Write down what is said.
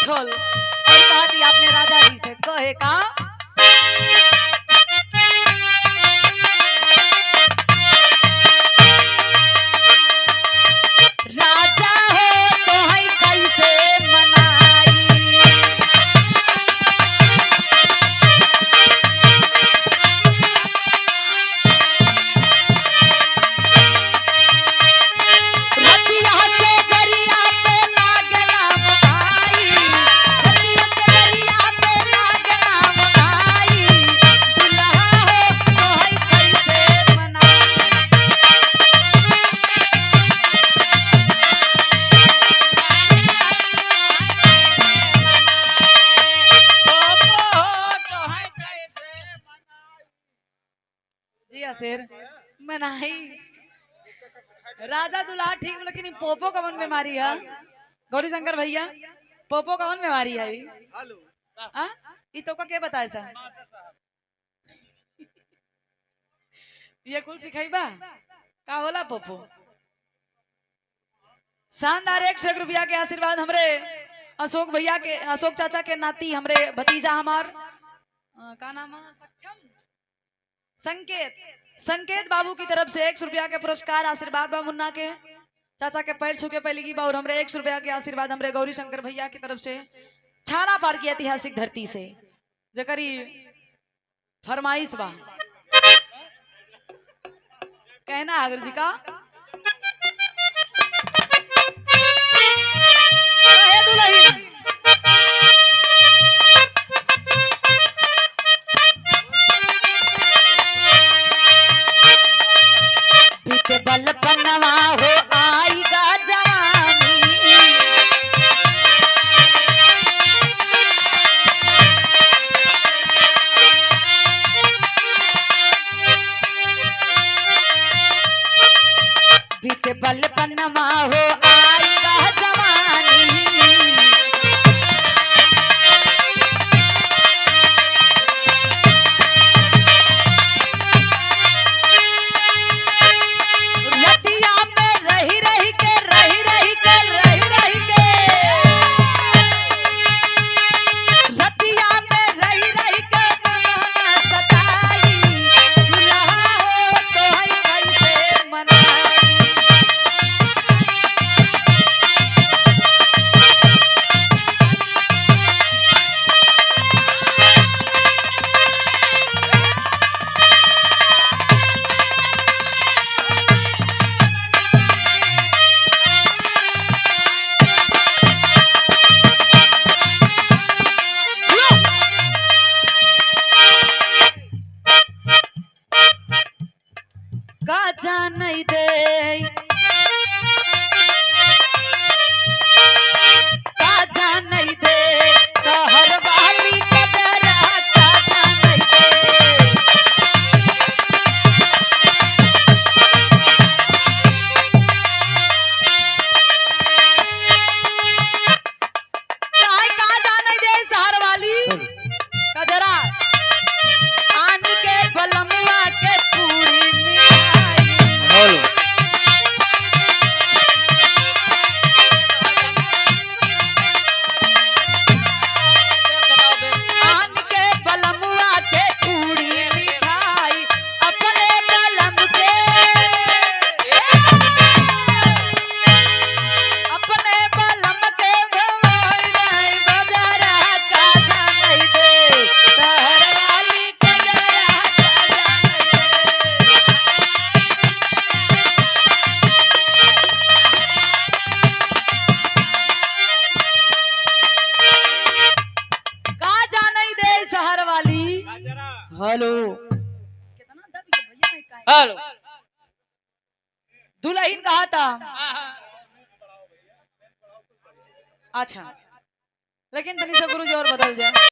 उठल और कहा दी आपने राजा जी से कहे का राजा हो तो है कैसे मनाई रतिया के दरिया पे लागना भाई रतिया के दरिया पे लागना भाई दुल्हा हो तो है कैसे मनाई जी असेर मनाई राजा दुल्हा ठीक लेकिन ई पोपो कवन बीमारी है गौरी शंकर भैया पोपो कवन बीमारी है आ ई तो का के बताए सा ये कुल सिखाइबा का होला पोपो शानदार 100 रुपया के आशीर्वाद हमरे अशोक भैया के अशोक चाचा के नाती हमरे भतीजा हमार का नाम है सक्षम संकेत संकेत बाबू की तरफ से 100 रुपया के पुरस्कार आशीर्वाद बा मुन्ना के चाचा के पैर छू के पहले की बा और हमरे 100 रुपया के आशीर्वाद हमरे गौरी शंकर भैया की तरफ से छाना पार की ऐतिहासिक धरती से जकरी फरमाइश बा कहना आगर जी का कहे दुल्हन बीते बल पन्नवा हो आईगा जवानी बीते बल पन्नवा हो आईगा जवानी रतिया पे रही रही के रही रही के रही रही के रतिया पे रही रही के मनोना सताई दुल्हा हो तो है कैसे मनाई का जानई दे का जानई दे शहर वाली कदरा का जानई दे काय का जानई दे शहर वाली कदरा आन के बलमुआ के पूरी मिठाई आन के बलमुआ के पूरी मिठाई अपने बलम के अपने बलम के भवाई नहीं बजरा का जानई दे शहर वाली कजरा का जानई दे का जानई दे शहर वाली हेलो कितना दब ये भैया है का हेलो दुल्हन कहा था अच्छा लेकिन तनी से गुरु जी और बदल जाए